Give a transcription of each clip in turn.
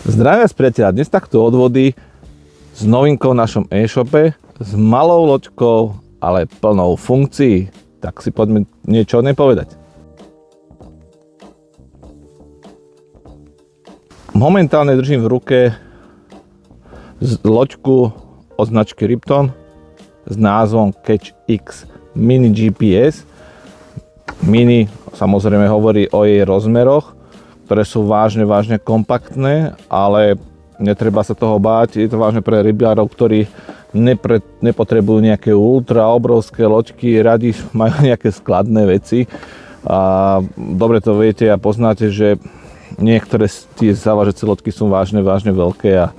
Zdravia priatelia, dnes takto od vody s novinkou v našom e-shope, s malou loďkou, ale plnou funkcií. Tak si poďme niečo o nej povedať. Momentálne držím v ruke loďku od značky Ripton s názvom Catch X Mini GPS. Mini samozrejme hovorí o jej rozmeroch, ktoré sú vážne kompaktné, ale netreba sa toho báť. Je to vážne pre rybárov, ktorí nepotrebujú nejaké ultra obrovské loďky, radi majú nejaké skladné veci. A dobre to viete a poznáte, že niektoré tie závažacie loďky sú vážne veľké a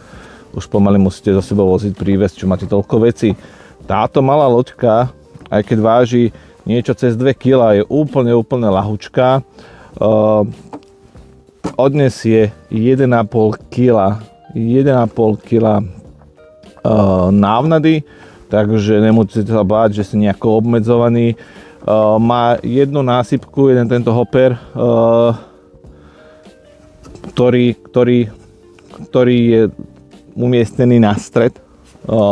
už pomaly musíte za sebou voziť príves, čo máte toľko vecí. Táto malá loďka, aj keď váži niečo cez 2 kg, je úplne ľahučká. Odnesie 1,5 kg návnady, takže nemusíte sa báť, že ste nejako obmedzovaní. Má jednu násypku, jeden tento hopper, ktorý je umiestnený na stred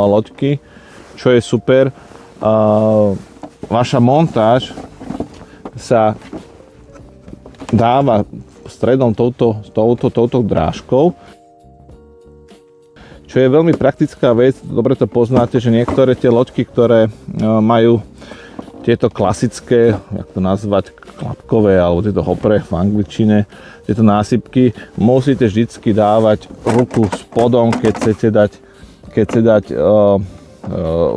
loďky, čo je super. Vaša montáž sa dáva stredom touto drážkou, čo je veľmi praktická vec. Dobre to poznáte, že niektoré tie loďky, ktoré majú tieto klasické, jak to nazvať, klapkové alebo tieto hopre v angličtine, tieto násypky, musíte vždycky dávať ruku spodom, keď chcete dať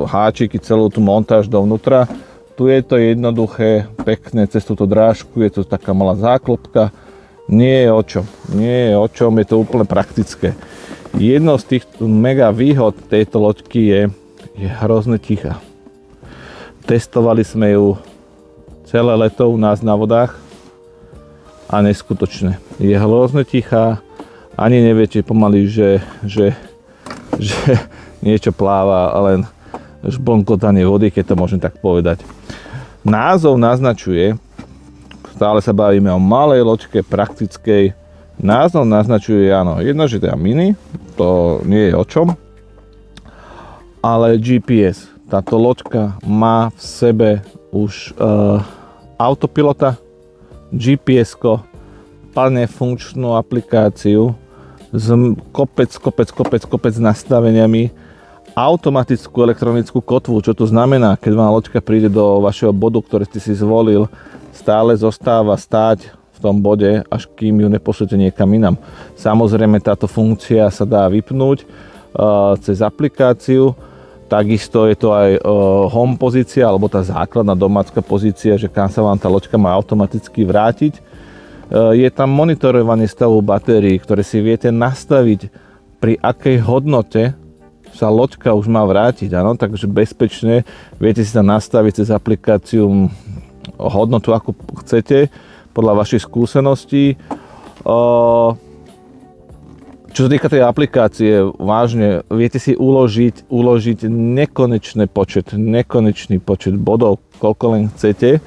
háčiky, celú tú montáž dovnútra. Tu je to jednoduché, pekné, cez túto drážku, je to taká malá záklopka. Nie je o čom, je to úplne praktické. Jednou z tých mega výhod tejto loďky je hrozne tichá. Testovali sme ju celé leto u nás na vodách a neskutočné. Je hrozne tichá, ani neviete pomaly, že niečo pláva, len žblnkotanie vody, keď to môžem tak povedať. Názov naznačuje, stále sa bavíme o malej loďke, praktickej. Názov naznačuje, áno, jedno, že to je mini, to nie je o čom, ale GPS. Táto loďka má v sebe už autopilota, GPS-ko, plne funkčnú aplikáciu s kopec nastaveniami, automatickú elektronickú kotvu. Čo to znamená, keď vám loďka príde do vašeho bodu, ktorý ste si zvolil, stále zostáva stáť v tom bode, až kým ju nepošlete niekam inam. Samozrejme, táto funkcia sa dá vypnúť cez aplikáciu. Takisto je to aj home pozícia, alebo tá základná domácka pozícia, že kam sa vám tá loďka má automaticky vrátiť. Je tam monitorovanie stavu batérií, ktoré si viete nastaviť, pri akej hodnote sa loďka už má vrátiť, áno, takže bezpečne viete si tam nastaviť cez aplikáciu hodnotu, akú chcete, podľa vašich skúseností. Čo sa týka tej aplikácie, vážne, viete si uložiť nekonečný počet bodov, koľko len chcete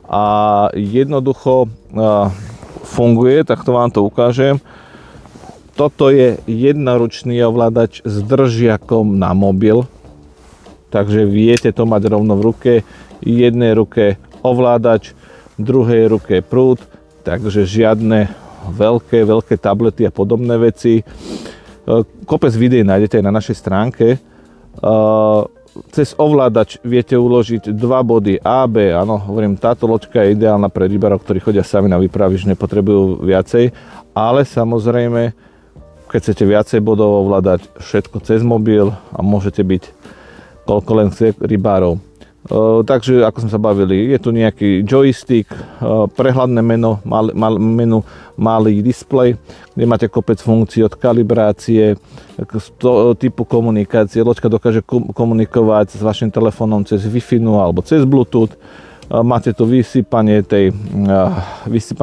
a jednoducho funguje, tak to vám to ukážem. Toto je jednoručný ovládač s držiakom na mobil, takže viete to mať rovno v ruke. V jednej ruke ovládač, v druhej ruke prúd, takže žiadne veľké tablety a podobné veci. Kopec videí nájdete aj na našej stránke. Cez ovládač viete uložiť 2 body A, B. Áno, hovorím, táto loďka je ideálna pre rybárov, ktorí chodia sami na výpravy, že nepotrebujú viacej, ale samozrejme, keď chcete viacej bodov ovládať, všetko cez mobil a môžete byť koľko len chce rybárov. Takže ako sme sa bavili, je tu nejaký joystick, prehľadné menu, malý displej, kde máte kopec funkcií od kalibrácie, typu komunikácie. Loďka dokáže komunikovať s vašim telefónom cez Wi-Fi alebo cez Bluetooth. Máte tu vysypanie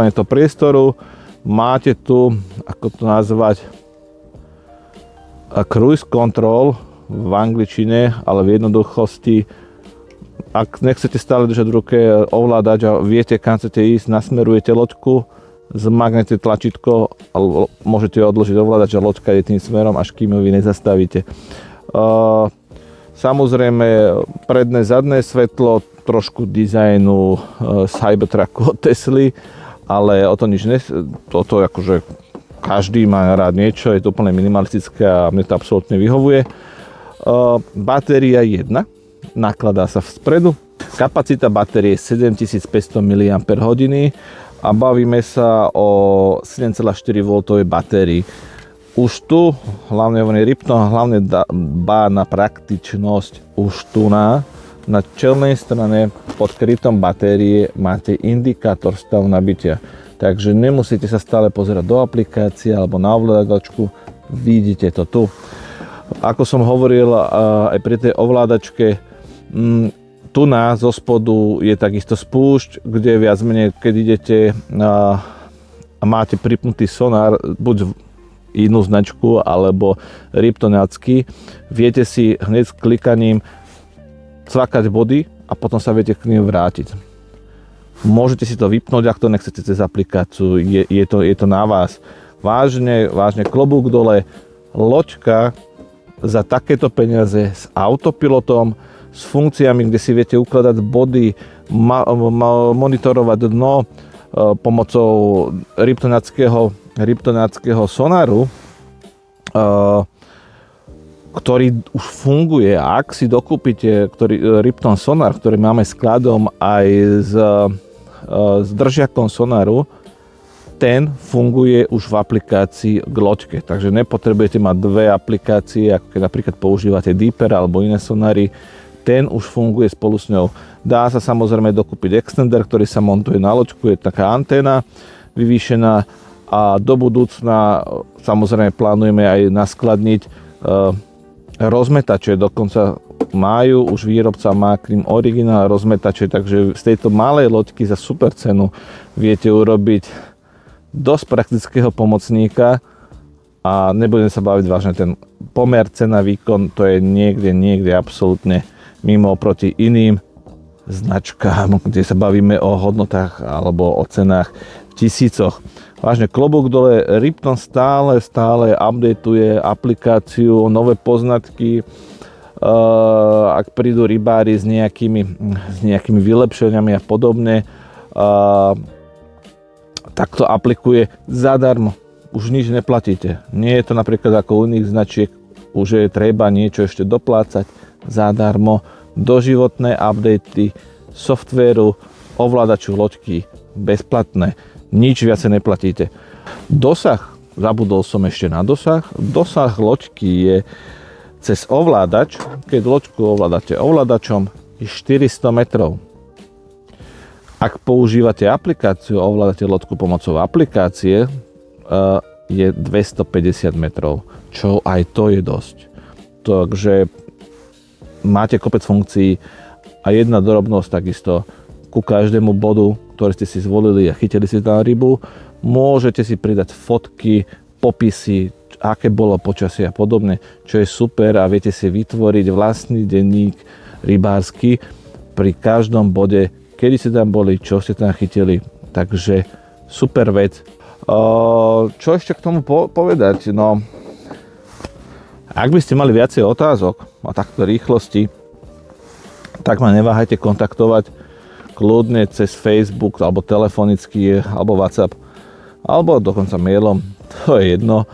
toho priestoru, máte tu, ako to nazvať, cruise control v angličtine, ale v jednoduchosti, ak nechcete stále držať v ruke ovládač a viete, kam chcete ísť, nasmerujete loďku zmagnete tlačítko, alebo môžete odložiť ovládač a loďka je tým smerom, až kým vy nezastavíte. Samozrejme predné, zadné svetlo, trošku dizajnu Cybertrucku od Tesly, ale o to nič toto akože každý má rád niečo, je to úplne minimalistické a mne to absolútne vyhovuje. Batéria 1, nakladá sa vpredu. Kapacita batérie je 7500 mAh a bavíme sa o 7,4V batérii. Už tu, hlavne Ripton, hlavne dbá na praktičnosť. Už tu na čelnej strane pod krytom batérie máte indikátor stavu nabitia. Takže nemusíte sa stále pozerať do aplikácie alebo na ovládačku, vidíte to tu. Ako som hovoril aj pri tej ovládačke, tu zo spodu je takisto spúšť, kde viac menej, keď idete a máte pripnutý sonár, buď inú značku alebo Riptonácky, viete si hneď s klikaním cvakať body a potom sa viete k nim vrátiť. Môžete si to vypnúť, ak to nechcete cez aplikáciu, je to na vás. Vážne klobúk dole, loďka za takéto peniaze s autopilotom, s funkciami, kde si viete ukladať body, monitorovať dno pomocou Riptonáckého sonáru, ktorý už funguje. A ak si dokúpite Ripton sonár, ktorý máme skladom aj s držiakom sonáru, ten funguje už v aplikácii k loďke. Takže nepotrebujete mať dve aplikácie, ako keď napríklad používate Deeper alebo iné sonáry. Ten už funguje spolu s ňou. Dá sa samozrejme dokúpiť extender, ktorý sa montuje na loďku, je taká anténa vyvýšená a do budúcna samozrejme plánujeme aj naskladniť rozmetače. Dokonca majú, už výrobca má k ním originál rozmetače, takže z tejto malej loďky za super cenu viete urobiť dosť praktického pomocníka a nebudem sa baviť vážne, ten pomer cena výkon to je niekde absolútne mimo oproti iným značkám, kde sa bavíme o hodnotách alebo o cenách v tisícoch. Vážne klobúk dole, Ripton stále updateuje aplikáciu, nové poznatky, ak prídu rybári s nejakými vylepšeniami a podobne, tak to aplikuje zadarmo. Už nič neplatíte. Nie je to napríklad ako u iných značiek, už je treba niečo ešte doplácať zadarmo. Doživotné updaty softvéru, ovládaču loďky bezplatné. Nič viacej neplatíte. Dosah, zabudol som ešte na dosah. Dosah loďky je cez ovládač, keď loďku ovládate ovládačom, je 400 metrov. Ak používate aplikáciu, ovládate loďku pomocou aplikácie, je 250 metrov, čo aj to je dosť. Takže máte kopec funkcií a jedna drobnosť takisto, ku každému bodu, ktorý ste si zvolili a chytili si tam rybu, môžete si pridať fotky, popisy, aké bolo počasie a podobne, čo je super a viete si vytvoriť vlastný denník rybársky pri každom bode, kedy ste tam boli, čo ste tam chytili, takže super vec. Čo ešte k tomu povedať? No, ak by ste mali viacej otázok a takto rýchlosti, tak ma neváhajte kontaktovať kľudne cez Facebook, alebo telefonicky, alebo WhatsApp, alebo dokonca mailom, to je jedno.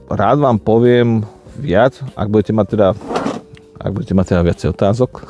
Rád vám poviem viac, ak budete mať teda viacej otázok.